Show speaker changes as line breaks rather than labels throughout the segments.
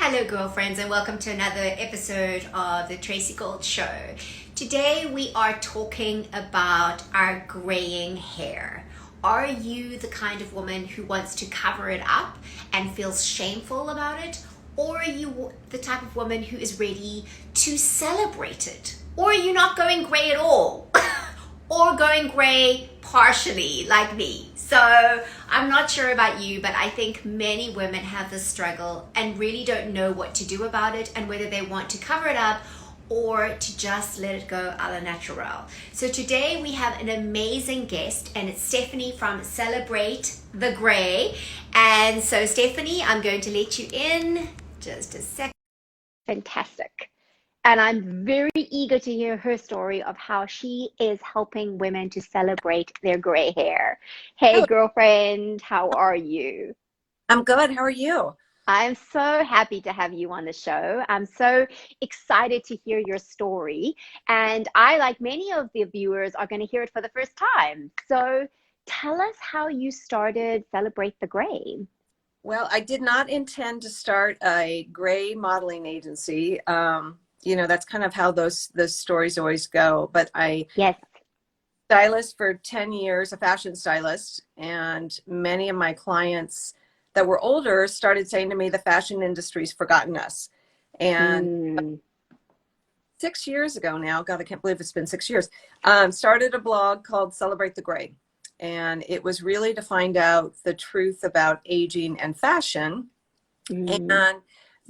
Hello, girlfriends, and welcome to another episode of the Tracy Gold Show. Today, we are talking about our graying hair. Are you the kind of woman who wants to cover it up and feels shameful about it? Or are you the type of woman who is ready to celebrate it? Or are you not going gray at all? Or going gray partially, like me? So I'm not sure about you, but I think many women have this struggle and really don't know what to do about it and whether they want to cover it up or to just let it go a la natural. So today we have an amazing guest, and it's Stephanie from Celebrate the Gray. And so Stephanie, I'm going to let you in just a second. Fantastic. And I'm very eager to hear her story of how she is helping women to celebrate their gray hair. Hey,
Hello.
girlfriend, how are you?
I'm good. How are you?
I'm so happy to have you on the show. I'm so excited to hear your story. And I, like many of the viewers, are going to hear it for the first time. So tell us how you started Celebrate the Gray.
Well, I did not intend to start a gray modeling agency. That's kind of how those stories always go. But I
Yes.
stylist for 10 years, a fashion stylist, and many of my clients that were older started saying to me, the fashion industry's forgotten us. And
Mm,
6 years ago now, God, I can't believe it's been 6 years, started a blog called Celebrate the Gray. And it was really to find out the truth about aging and fashion.
mm,
And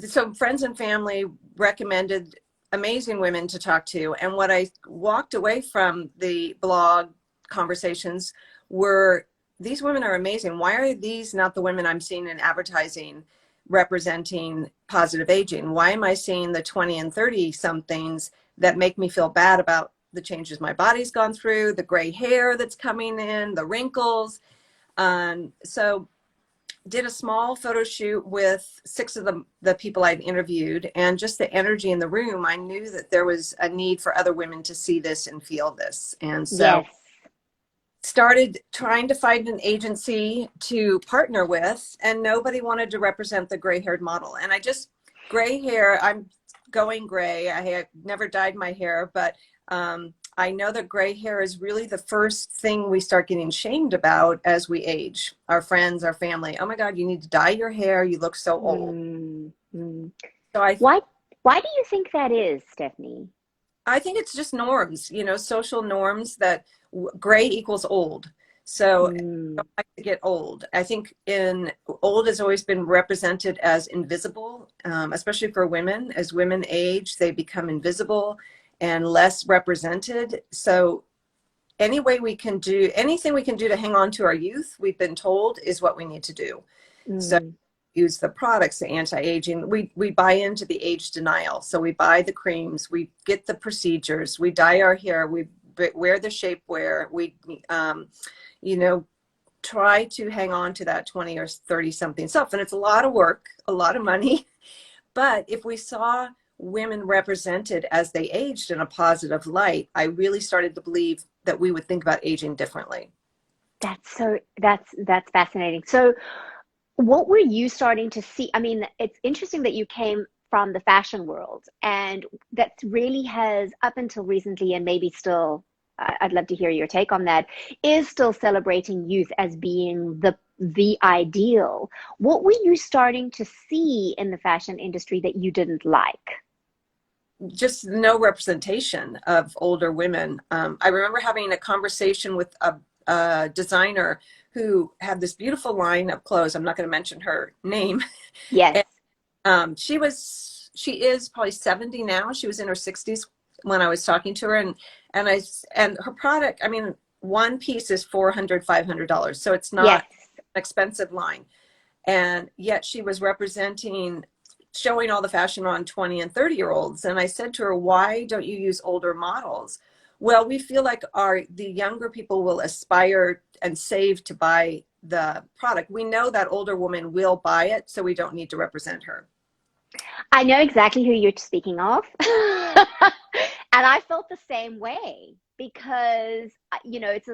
so friends and family recommended amazing women to talk to. And what I walked away from the blog conversations were, these women are amazing. Why are these not the women I'm seeing in advertising representing positive aging? Why am I seeing the 20 and 30 somethings that make me feel bad about the changes my body's gone through, the gray hair that's coming in, the wrinkles? So did a small photo shoot with six of the people I'd interviewed, and just the energy in the room, I knew that there was a need for other women to see this and feel this. And so
yes.
started trying to find an agency to partner with, and nobody wanted to represent the gray-haired model. And gray hair, I'm going gray. I have never dyed my hair, but I know that gray hair is really the first thing we start getting shamed about as we age. Our friends, our family, oh my God, you need to dye your hair. You look so old.
Mm, mm.
So I,
Why, why do you think that is, Stephanie?
I think it's just norms, social norms that gray equals old. So I
Mm,
don't like to get old. I think in old has always been represented as invisible, especially for women. As women age, they become invisible and less represented. So anything we can do to hang on to our youth, we've been told, is what we need to do. So
mm,
use the products, the anti-aging. We buy into the age denial. So we buy the creams, we get the procedures, we dye our hair, we wear the shapewear, we, try to hang on to that 20 or 30 something stuff. And it's a lot of work, a lot of money. But if we saw women represented as they aged in a positive light, I really started to believe that we would think about aging differently.
that's fascinating. So, what were you starting to see? I mean, it's interesting that you came from the fashion world, and that really has, up until recently, and maybe still, I'd love to hear your take on that, is still celebrating youth as being the ideal. What were you starting to see in the fashion industry that you didn't like?
Just no representation of older women. I remember having a conversation with a designer who had this beautiful line of clothes. I'm not going to mention her name.
Yes.
And, she is probably 70 now. She was in her 60s when I was talking to her, and her product, I mean, one piece is $400, $500. So it's
Yes.
not an expensive line. And yet she was showing all the fashion on 20 and 30-year-olds. And I said to her, why don't you use older models? Well, we feel like the younger people will aspire and save to buy the product. We know that older woman will buy it, so we don't need to represent her.
I know exactly who you're speaking of. And I felt the same way because, it's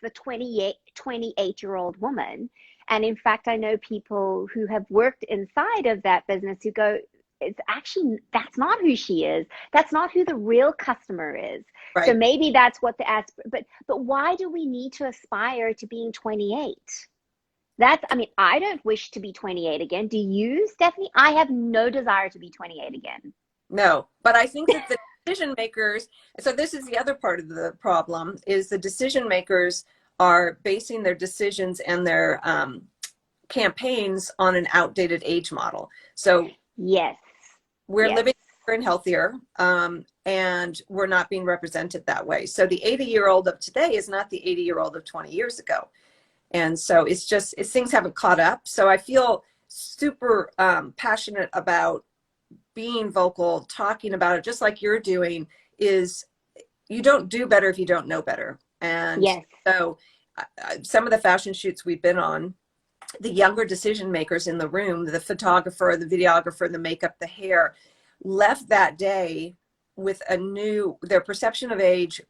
the 28-year-old woman. And in fact, I know people who have worked inside of that business who go,
it's actually, that's not who she is. That's not who the real customer is. So
Right.
maybe that's what but why do we need to aspire to being 28? I mean, I don't wish to be 28 again. Do you, Stephanie? I have no desire to be 28 again.
No, but I think that the decision makers, so this is the other part of the problem, is the decision makers are basing their decisions and their campaigns on an outdated age model. So
Yes.
we're
Yes.
living better and healthier, and we're not being represented that way. So the 80-year-old of today is not the 80-year-old of 20 years ago. And so things haven't caught up. So I feel super passionate about being vocal, talking about it, just like you're doing. Is you don't do better if you don't know better. And
Yes.
so some of the fashion shoots we've been on, the younger decision makers in the room, the photographer, the videographer, the makeup, the hair, left that day with their perception of age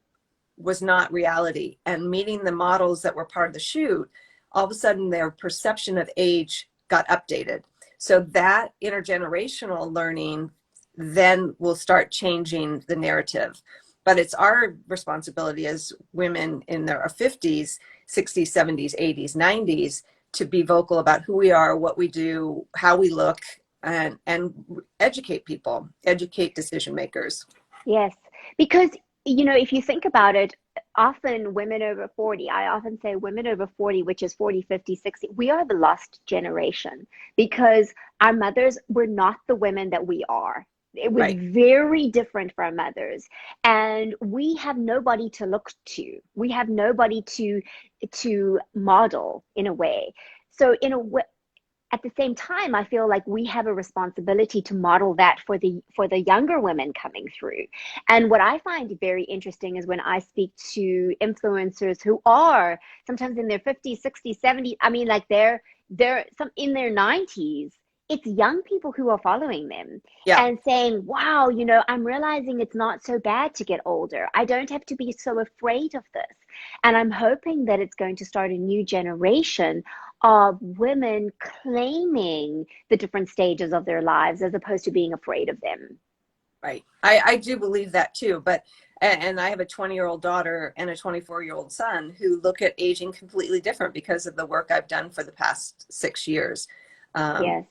was not reality. And meeting the models that were part of the shoot, all of a sudden their perception of age got updated. So that intergenerational learning then will start changing the narrative. But it's our responsibility as women in their 50s, 60s, 70s, 80s, 90s to be vocal about who we are, what we do, how we look, and educate people, educate decision makers.
Yes. Because, if you think about it, often women over 40, I often say women over 40, which is 40, 50, 60, we are the lost generation because our mothers were not the women that we are. It was
Right.
very different for our mothers, and we have nobody to look to. We have nobody to model in a way. So in a way, at the same time, I feel like we have a responsibility to model that for the younger women coming through. And what I find very interesting is when I speak to influencers who are sometimes in their 50s, 60s, 70s, I mean, like they're some in their 90s. It's young people who are following them
Yeah.
and saying, wow, I'm realizing it's not so bad to get older. I don't have to be so afraid of this. And I'm hoping that it's going to start a new generation of women claiming the different stages of their lives as opposed to being afraid of them.
Right. I do believe that too. And I have a 20-year-old daughter and a 24-year-old son who look at aging completely different because of the work I've done for the past 6 years.
Yes.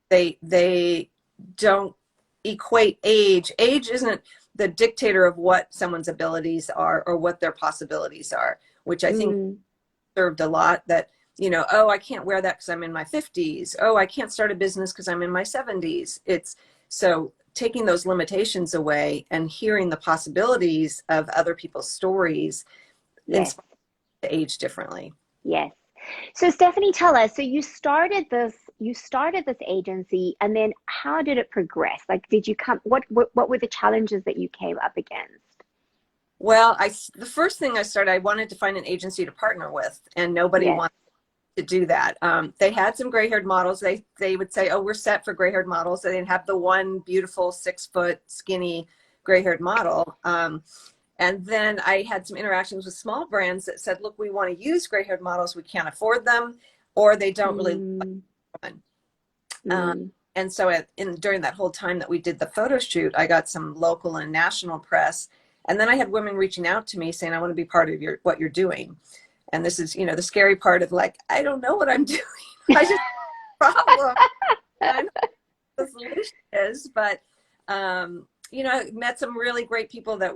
They don't equate age. Age isn't the dictator of what someone's abilities are or what their possibilities are, which I think served a lot that, oh, I can't wear that because I'm in my 50s. Oh, I can't start a business because I'm in my 70s. It's so taking those limitations away and hearing the possibilities of other people's stories
Yes.
inspires to age differently.
Yes. So Stephanie, tell us, so you started this agency, and then how did it progress? Like, what were the challenges that you came up against?
Well, the first thing I wanted to find an agency to partner with, and nobody
Yes.
wanted to do that. They had some gray-haired models. They would say, oh, we're set for gray-haired models. They didn't have the one beautiful 6-foot skinny gray-haired model. And then I had some interactions with small brands that said, look, we want to use gray-haired models. We can't afford them, or they don't really look like one. And so during that whole time that we did the photo shoot, I got some local and national press. And then I had women reaching out to me saying, I want to be part of what you're doing. And this is, the scary part of like, I don't know what I'm doing. I just problem. I know what the solution is, but I met some really great people that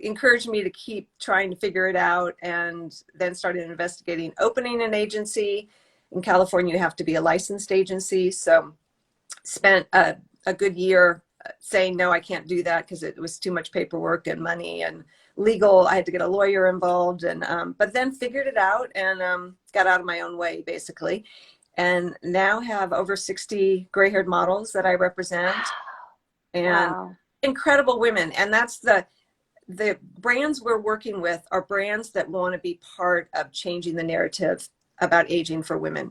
encouraged me to keep trying to figure it out, and then started investigating opening an agency. In California, you have to be a licensed agency. So spent a good year saying, no, I can't do that because it was too much paperwork and money and legal. I had to get a lawyer involved, and but then figured it out and got out of my own way, basically. And now have over 60 gray-haired models that I represent. And incredible women. And that's the brands we're working with are brands that want to be part of changing the narrative about aging for women.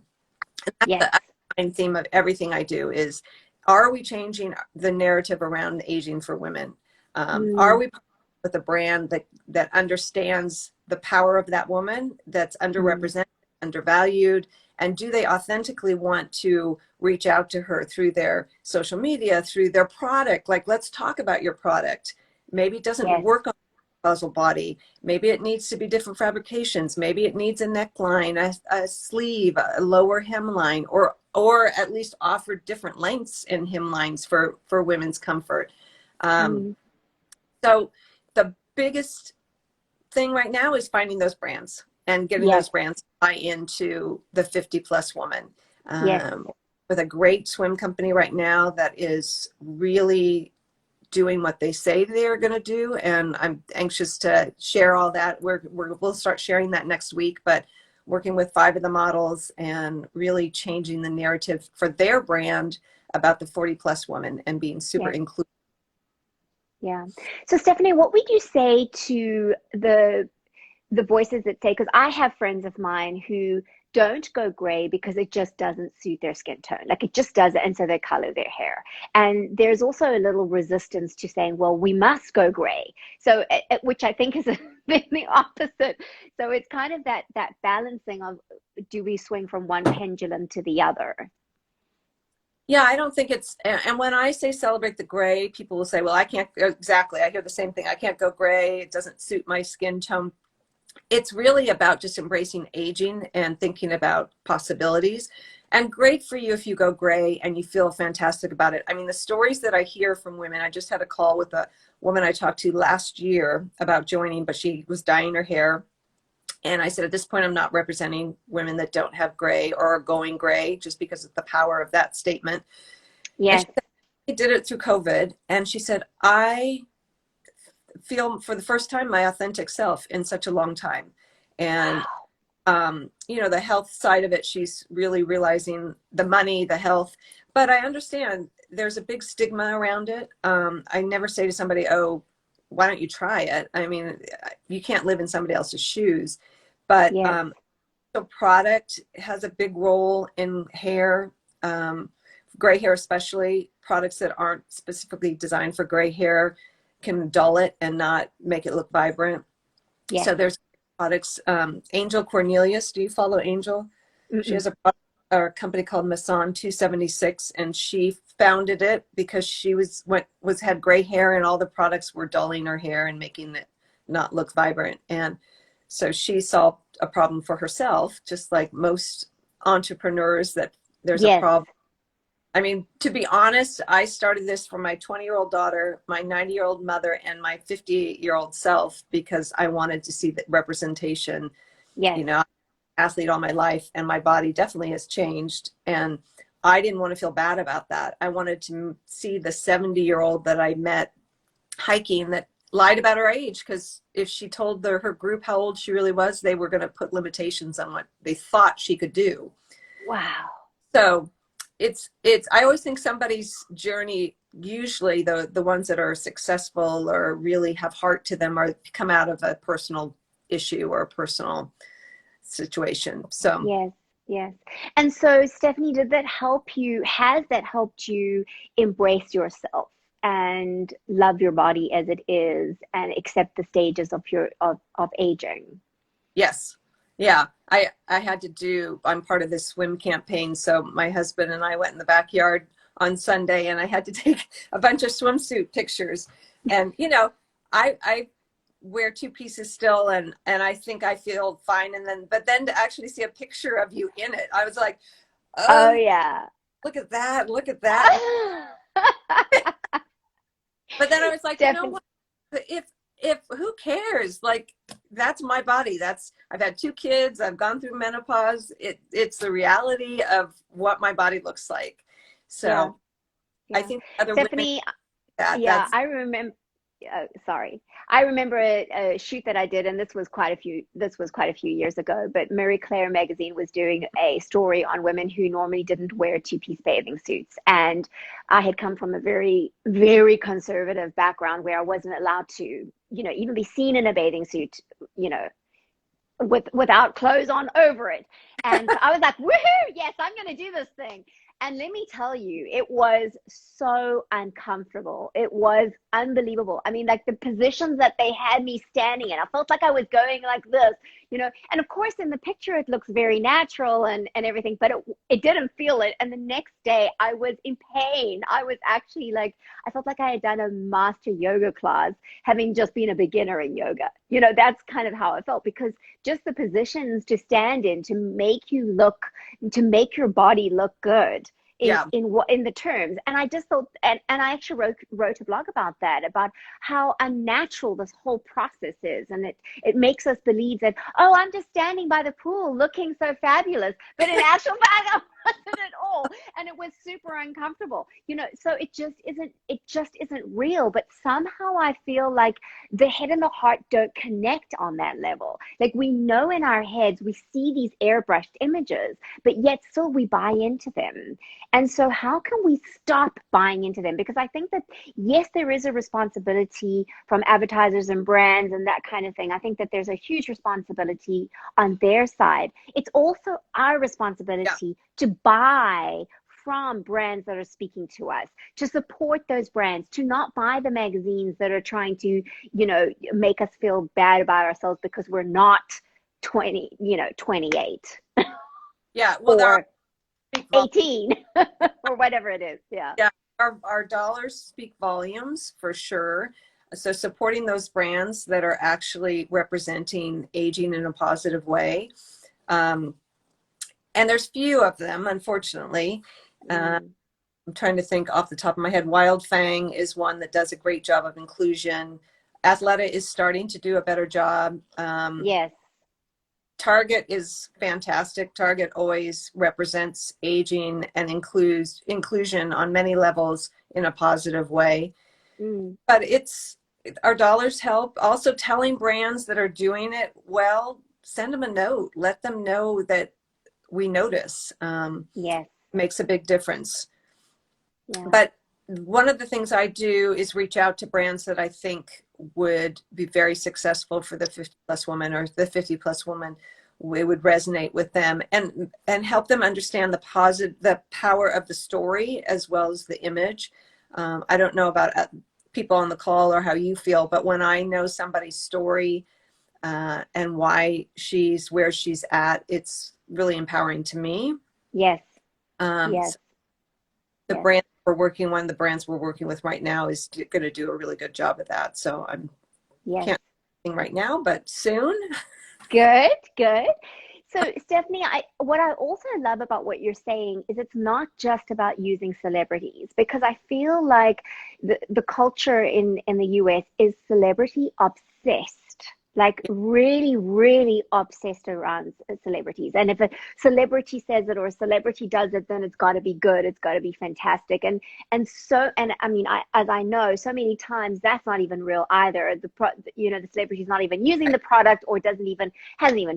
And that's the main theme of everything I do is, are we changing the narrative around aging for women? Are we with a brand that understands the power of that woman that's underrepresented, undervalued, And do they authentically want to reach out to her through their social media, through their product? Like, let's talk about your product. Maybe it doesn't
Yes.
work on the puzzle body. Maybe it needs to be different fabrications. Maybe it needs a neckline, a sleeve, a lower hemline, or at least offer different lengths in hemlines for women's comfort.
Mm.
So the biggest thing right now is finding those brands and getting
Yes.
those brands to buy into the 50 plus woman.
Yes.
With a great swim company right now that is really doing what they say they're going to do. And I'm anxious to share all that. We'll start sharing that next week, but working with 5 of the models and really changing the narrative for their brand about the 40 plus woman and being super
Yes.
inclusive.
Yeah. So Stephanie, what would you say to the voices that say, because I have friends of mine who don't go gray because it just doesn't suit their skin tone. Like it just doesn't. And so they color their hair. And there's also a little resistance to saying, well, we must go gray. So, which I think is the opposite. So it's kind of that balancing of, do we swing from one pendulum to the other?
Yeah, I don't think it's, and when I say celebrate the gray, people will say, well, I can't, exactly. I hear the same thing. I can't go gray. It doesn't suit my skin tone. It's really about just embracing aging and thinking about possibilities. And great for you if you go gray and you feel fantastic about it. I mean, the stories that I hear from women, I just had a call with a woman I talked to last year about joining, but she was dyeing her hair. And I said, at this point, I'm not representing women that don't have gray or are going gray, just because of the power of that statement.
Yes.
And she did it through COVID. And she said, I feel for the first time my authentic self in such a long time. And, you know, the health side of it, she's really realizing the money, the health. But I understand there's a big stigma around it. I never say to somebody, oh, why don't you try it? I mean, you can't live in somebody else's shoes. But
Yes.
so product has a big role in hair, gray hair especially. Products that aren't specifically designed for gray hair can dull it and not make it look vibrant.
Yes.
So there's products. Angel Cornelius, do you follow Angel?
Mm-mm.
She has a company called Mason 276, and she founded it because she had gray hair, and all the products were dulling her hair and making it not look vibrant. And so she solved a problem for herself, just like most entrepreneurs, that there's a
Yes.
problem. I mean, to be honest, I started this for my 20-year-old daughter, my 90-year-old mother, and my 58-year-old self, because I wanted to see the representation.
Yes.
You know, I'm an athlete all my life, and my body definitely has changed. And I didn't want to feel bad about that. I wanted to see the 70-year-old that I met hiking that lied about her age, because if she told her group how old she really was, they were going to put limitations on what they thought she could do.
Wow.
So it's I always think somebody's journey, usually the ones that are successful or really have heart to them, are come out of a personal issue or a personal situation. So
Yes. Yes. And so, Stephanie, has that helped you embrace yourself and love your body as it is and accept the stages of aging?
yes. Yeah, I had to do, I'm part of this swim campaign. So my husband and I went in the backyard on Sunday, and I had to take a bunch of swimsuit pictures. And, you know, I wear 2 pieces still, and I think I feel fine. But then to actually see a picture of you in it, I was like,
Oh,
oh,
yeah.
look at that. Look at that. But then I was like, you know what? If who cares? Like, that's my body. I've had 2 kids. I've gone through menopause. It's the reality of what my body looks like. So
Yeah.
I
Yeah.
think other
Stephanie,
women,
yeah, I remember. Sorry, I remember a shoot that I did, and this was quite a few years ago. But Marie Claire magazine was doing a story on women who normally didn't wear 2-piece bathing suits, and I had come from a very, very conservative background where I wasn't allowed to, you know, even be seen in a bathing suit, you know, without clothes on over it. And so I was like, woohoo, yes, I'm going to do this thing. And let me tell you, it was so uncomfortable. It was unbelievable. I mean, like the positions that they had me standing in, I felt like I was going like this, And of course in the picture it looks very natural and everything, but it didn't feel it. And the next day I was in pain. I was actually like, I felt like I had done a master yoga class, having just been a beginner in yoga. That's kind of how I felt, because just the positions to stand in to make your body look good
Yeah.
in the terms. And I just thought, and I actually wrote a blog about that, about how unnatural this whole process is. And it makes us believe that, oh, I'm just standing by the pool looking so fabulous, but in actual fact I wasn't at all. And it was super uncomfortable, so it just isn't real. But somehow I feel like the head and the heart don't connect on that level. Like, we know in our heads, we see these airbrushed images, but yet still we buy into them. And so how can we stop buying into them? Because I think that, yes, there is a responsibility from advertisers and brands and that kind of thing. I think that there's a huge responsibility on their side. It's also our responsibility to buy from brands that are speaking to us, to support those brands, to not buy the magazines that are trying to, make us feel bad about ourselves because we're not 28.
Yeah. Well,
or 18 or whatever it is. Yeah.
Our dollars speak volumes, for sure. So supporting those brands that are actually representing aging in a positive way. And there's few of them, unfortunately. I'm trying to think off the top of my head. Wild Fang is one that does a great job of inclusion. Athleta is starting to do a better job.
Yes.
Target is fantastic. Target always represents aging and inclusion on many levels in a positive way. But our dollars help. Also, telling brands that are doing it well, send them a note. Let them know that we notice.
Yes.
Makes a big difference.
Yeah.
But one of the things I do is reach out to brands that I think would be very successful for the 50 plus woman, or the 50 plus woman. We would resonate with them and help them understand the power of the story as well as the image. I don't know about people on the call or how you feel, but when I know somebody's story and why she's where she's at, it's really empowering to me.
Yes.
Yes. So the brand one of the brands we're working with right now is going to do a really good job of that. So can't think right now, but soon.
Good. So Stephanie, what I also love about what you're saying is it's not just about using celebrities, because I feel like the culture in the US is celebrity obsessed. Like, really, really obsessed around celebrities. And if a celebrity says it or a celebrity does it, then it's got to be good. It's got to be fantastic. And I mean, as I know, so many times that's not even real either. The celebrity's not even using the product, or hasn't even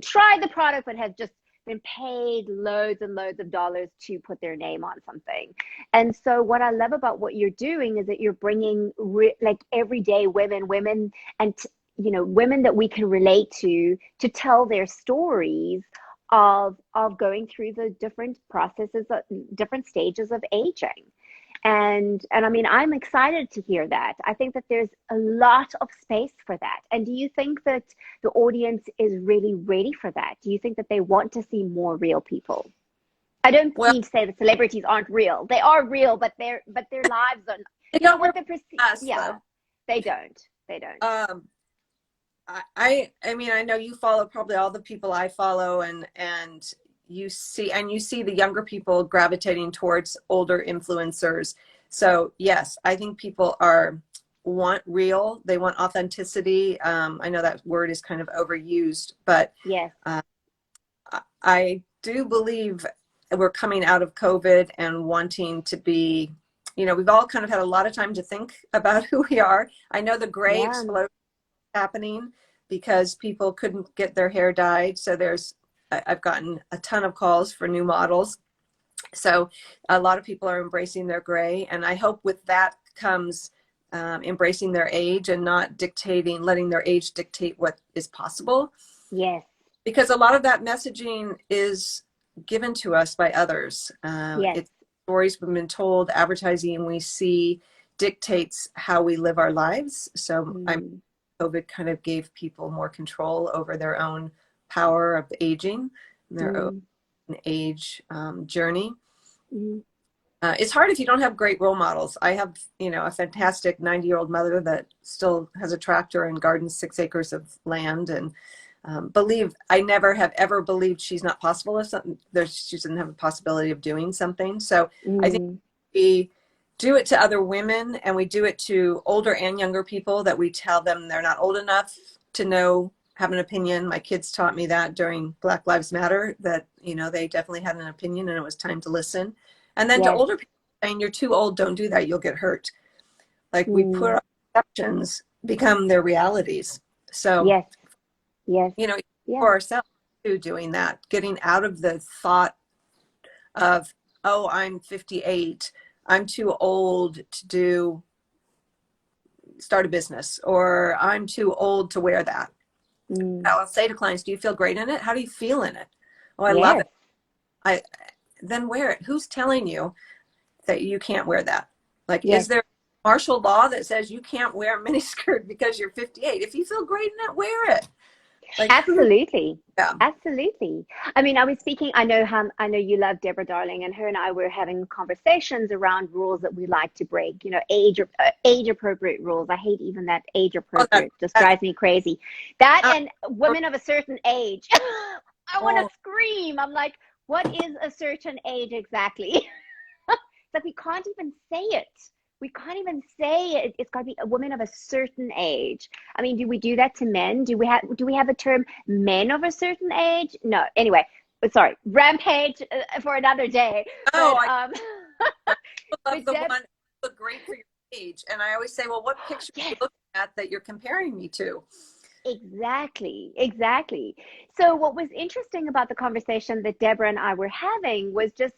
tried the product, but has just been paid loads and loads of dollars to put their name on something. And so what I love about what you're doing is that you're bringing like everyday women and women that we can relate to tell their stories of going through the different processes, different stages of aging. And I mean, I'm excited to hear that. I think that there's a lot of space for that. And do you think that the audience is really ready for that? Do you think that they want to see more real people? I don't mean to say that celebrities aren't real. They are real, but their lives are,
They don't work us,
yeah,
though.
They don't.
I mean, I know you follow probably all the people I follow, and you see the younger people gravitating towards older influencers. So yes, I think people want real. They want authenticity. I know that word is kind of overused, but
yes,
I do believe we're coming out of COVID and wanting to be, we've all kind of had a lot of time to think about who we are. I know the gray explosion happening because people couldn't get their hair dyed. So I've gotten a ton of calls for new models. So a lot of people are embracing their gray. And I hope with that comes embracing their age and not letting their age dictate what is possible.
Yes.
Because a lot of that messaging is given to us by others. It's stories we've been told, advertising we see dictates how we live our lives. So COVID kind of gave people more control over their own power of aging, their own
Mm.
age journey.
Mm.
It's hard if you don't have great role models. I have, a fantastic 90-year-old mother that still has a tractor and gardens 6 acres of land. And I never have ever believed she's not possible if something she doesn't have a possibility of doing something. So I think
Mm.
we do it to other women, and we do it to older and younger people, that we tell them they're not old enough to have an opinion. My kids taught me that during Black Lives Matter, that, they definitely had an opinion and it was time to listen. And then to
Yes.
older people saying, you're too old, don't do that, you'll get hurt. Like we put
Mm.
our perceptions become their realities. So,
Yes. Yes.
for
Yeah.
ourselves too, doing that, getting out of the thought of, oh, I'm 58, I'm too old to start a business, or I'm too old to wear that.
Mm.
I'll say to clients, do you feel great in it? How do you feel in it? Oh, I love
Yes.
it. Then wear it. Who's telling you that you can't wear that? Like,
Yes.
is there martial law that says you can't wear a miniskirt because you're 58? If you feel great in it, wear it. Like,
Absolutely.
yeah.
Absolutely. I mean, I was speaking, I know you love Deborah Darling, and her and I were having conversations around rules that we like to break, age appropriate rules. I hate even that age
Oh,
appropriate, just drives me crazy. That and women of a certain age. I want
oh,
to scream. I'm like, what is a certain age exactly? It's like we can't even say it. We can't even say it. It's got to be a woman of a certain age. I mean, do we do that to men? Do we have a term men of a certain age? No. Anyway, sorry, rampage for another day.
oh,
But
I love
but
the
Deb,
one, look great for your age. And I always say, well, what picture are you
yes,
looking at that you're comparing me to?
exactly, exactly. So what was interesting about the conversation that Deborah and I were having was just,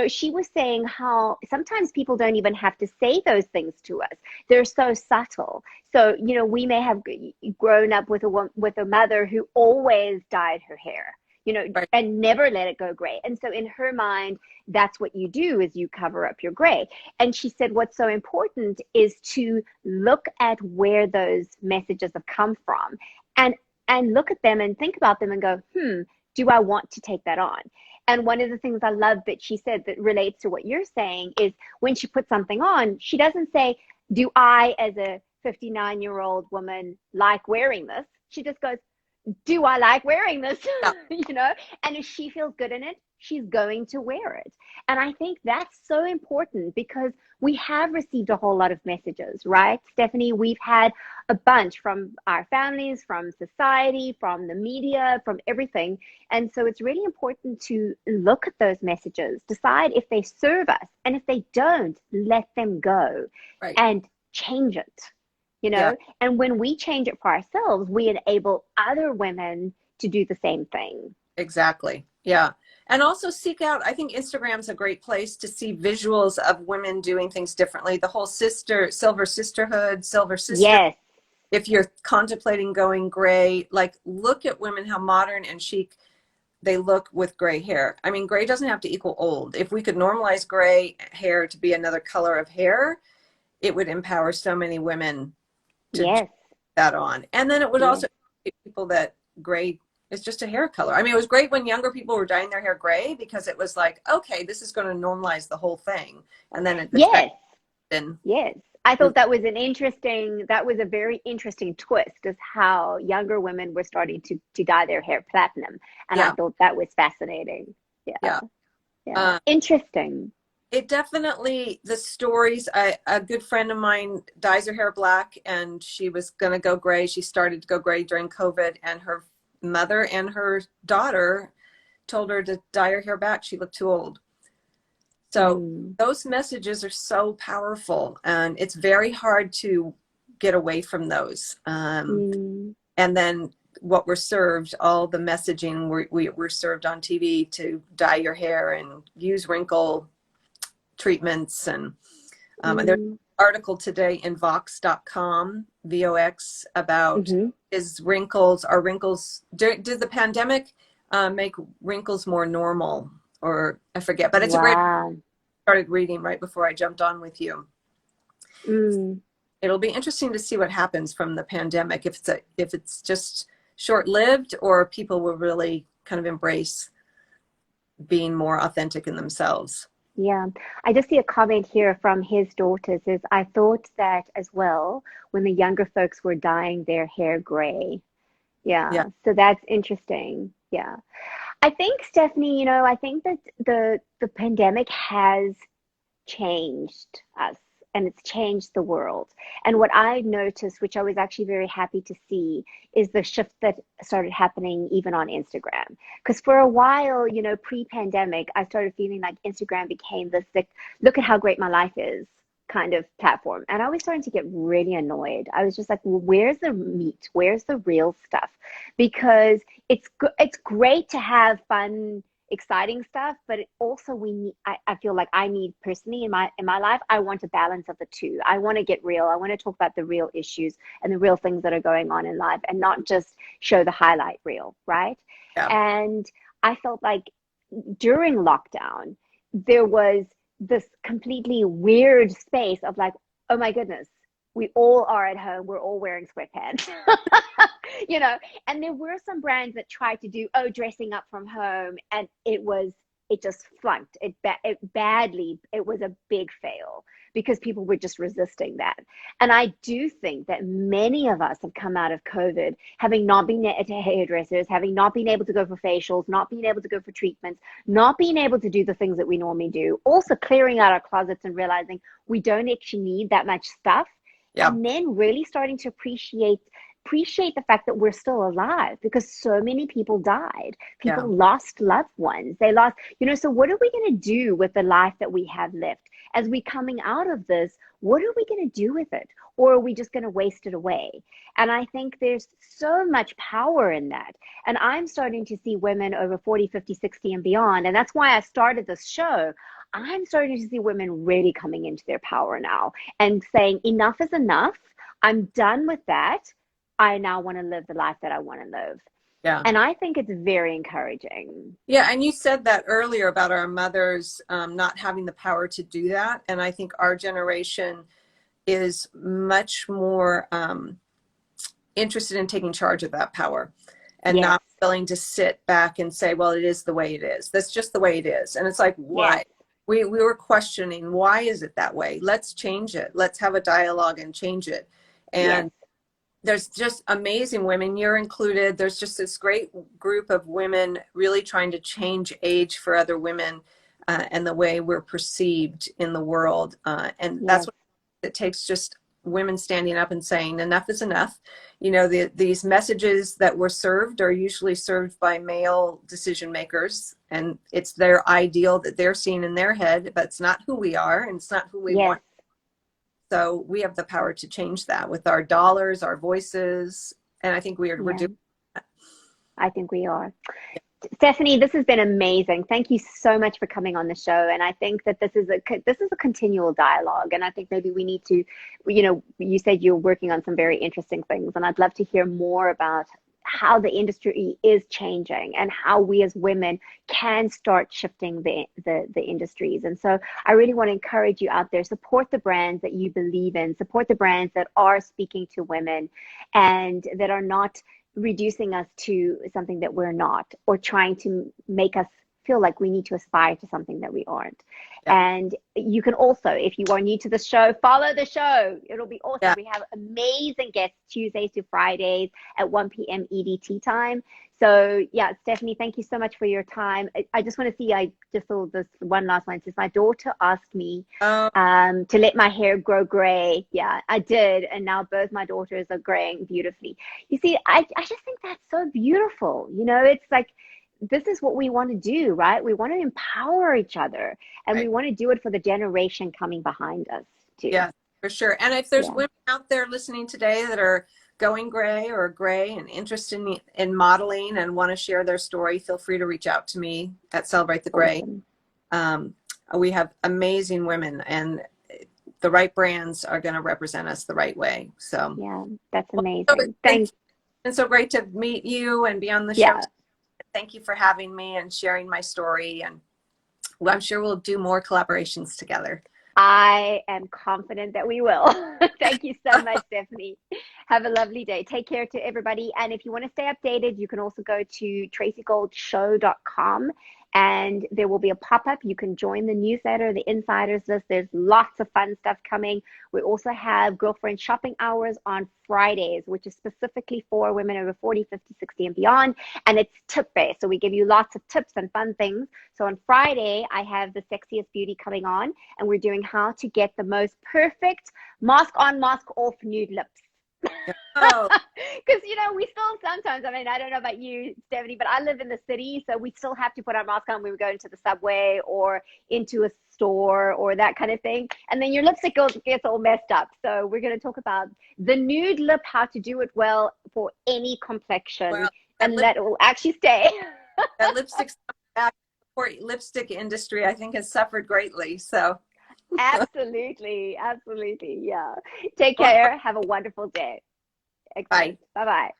she was saying how sometimes people don't even have to say those things to us. They're so subtle. So, we may have grown up with a mother who always dyed her hair,
Right.
and never let it go gray. And so in her mind, that's what you do, is you cover up your gray. And she said what's so important is to look at where those messages have come from, and look at them and think about them and go, do I want to take that on? And one of the things I love that she said that relates to what you're saying is, when she puts something on, she doesn't say, do I, as a 59-year-old woman, like wearing this? She just goes, do I like wearing this?
Yeah.
And if she feels good in it, she's going to wear it. And I think that's so important, because we have received a whole lot of messages, right, Stephanie? We've had a bunch from our families, from society, from the media, from everything. And so it's really important to look at those messages, decide if they serve us. And if they don't, let them go,
Right.
and change it.
Yeah.
And when we change it for ourselves, we enable other women to do the same thing.
Exactly. Yeah. And also seek out, I think Instagram's a great place to see visuals of women doing things differently. The whole silver sisterhood, silver sister.
Yes.
If you're contemplating going gray, like, look at women, how modern and chic they look with gray hair. I mean, gray doesn't have to equal old. If we could normalize gray hair to be another color of hair, it would empower so many women to
Yes.
that on. And then it would
Yes.
also give people that gray is just a hair color. I mean, it was great when younger people were dyeing their hair gray, because it was like, okay, this is going to normalize the whole thing. And then the
Yes.
and
Yes. I thought that was a very interesting twist, of how younger women were starting to dye their hair platinum. And I
yeah,
thought that was fascinating. Yeah.
yeah.
Yeah. Interesting.
It definitely, the stories, a good friend of mine dyes her hair black, and she was going to go gray. She started to go gray during COVID, and her mother and her daughter told her to dye her hair back. She looked too old. So those messages are so powerful, and it's very hard to get away from those. And then what we're served, all the messaging, we're served on TV to dye your hair and use wrinkle treatments. And there's an article today in Vox.com, VOX, about are wrinkles, did the pandemic make wrinkles more normal? Or I forget, but it's a great,
Wow.
started reading right before I jumped on with you.
Mm.
It'll be interesting to see what happens from the pandemic, if it's just short-lived, or people will really kind of embrace being more authentic in themselves.
Yeah, I just see a comment here from his daughters is I thought that as well when the younger folks were dyeing their hair gray.
Yeah.
Yeah, so that's interesting. Yeah. I think, Stephanie, I think that the pandemic has changed us and it's changed the world. And what I noticed, which I was actually very happy to see, is the shift that started happening even on Instagram. Because for a while, pre-pandemic, I started feeling like Instagram became this like, look at how great my life is kind of platform. And I was starting to get really annoyed. I was just like, well, where's the meat? Where's the real stuff? Because it's great to have fun, exciting stuff, but it also we need I feel like I need personally in my life, I want a balance of the two. I want to get real. I want to talk about the real issues and the real things that are going on in life and not just show the highlight reel, right?
Yeah.
And I felt like during lockdown there was this completely weird space of like, oh my goodness, we all are at home, we're all wearing sweatpants. And there were some brands that tried to do dressing up from home, and it just flunked it was a big fail because people were just resisting that. And I do think that many of us have come out of COVID having not been to hairdressers, having not been able to go for facials, not being able to go for treatments, not being able to do the things that we normally do, also clearing out our closets and realizing we don't actually need that much stuff.
Yeah.
And then really starting to appreciate the fact that we're still alive because so many people died. People lost loved ones. They lost, so what are we going to do with the life that we have left? As we coming out of this, what are we going to do with it? Or are we just going to waste it away? And I think there's so much power in that. And I'm starting to see women over 40, 50, 60 and beyond. And that's why I started this show. I'm starting to see women really coming into their power now and saying enough is enough. I'm done with that. I now want to live the life that I want to live.
Yeah.
And I think it's very encouraging.
Yeah. And you said that earlier about our mothers not having the power to do that. And I think our generation is much more interested in taking charge of that power and not willing to sit back and say, well, it is the way it is. That's just the way it is. And it's like, why?
Yes.
We were questioning, why is it that way? Let's change it. Let's have a dialogue and change it. And there's just amazing women, you're included. There's just this great group of women really trying to change age for other women and the way we're perceived in the world. And that's what it takes, just women standing up and saying enough is enough. These messages that we're served are usually served by male decision makers, and it's their ideal that they're seeing in their head, but it's not who we are and it's not who we want. So we have the power to change that with our dollars, our voices, and I think we're doing that.
I think we are. Stephanie, this has been amazing. Thank you so much for coming on the show. And I think that this is a continual dialogue. And I think maybe we need to, you said you're working on some very interesting things, and I'd love to hear more about how the industry is changing and how we as women can start shifting the industries. And so I really want to encourage you out there, support the brands that you believe in, support the brands that are speaking to women and that are not reducing us to something that we're not, or trying to make us feel like we need to aspire to something that we aren't. And you can also, if you are new to the show, follow the show. It'll be awesome. We have amazing guests Tuesdays to Fridays at 1 p.m. EDT time. So Stephanie, thank you so much for your time. I just want to see, I just saw this one last one. It says, my daughter asked me to let my hair grow gray. Yeah, I did. And now both my daughters are graying beautifully. You see, I just think that's so beautiful. It's like, this is what we want to do, right? We want to empower each other, and we want to do it for the generation coming behind us too.
Yeah, for sure. And if there's women out there listening today that are going gray or gray and interested in modeling and want to share their story, feel free to reach out to me at Celebrate the Gray. We have amazing women, and the right brands are going to represent us the right way. So
that's amazing. Thanks.
It's so great to meet you and be on the show. Thank you for having me and sharing my story. And I'm sure we'll do more collaborations together.
I am confident that we will. Thank you so much, Stephanie. Have a lovely day. Take care to everybody. And if you want to stay updated, you can also go to tracygoldshow.com and there will be a pop-up. You can join the newsletter, the insiders list. There's lots of fun stuff coming. We also have girlfriend shopping hours on Fridays, which is specifically for women over 40, 50, 60 and beyond. And it's tip-based. So we give you lots of tips and fun things. So on Friday, I have the sexiest beauty coming on, and we're doing how to get the most perfect mask on, mask off nude lips.
Oh,
Because, we still sometimes, I mean, I don't know about you, Stephanie, but I live in the city, so we still have to put our mask on when we go into the subway or into a store or that kind of thing. And then your lipstick gets all messed up. So we're going to talk about the nude lip, how to do it well for any complexion,
well,
and that will actually stay.
that lipstick industry, I think, has suffered greatly. So
Absolutely. Absolutely. Yeah. Take care. Have a wonderful day.
bye.
Bye bye.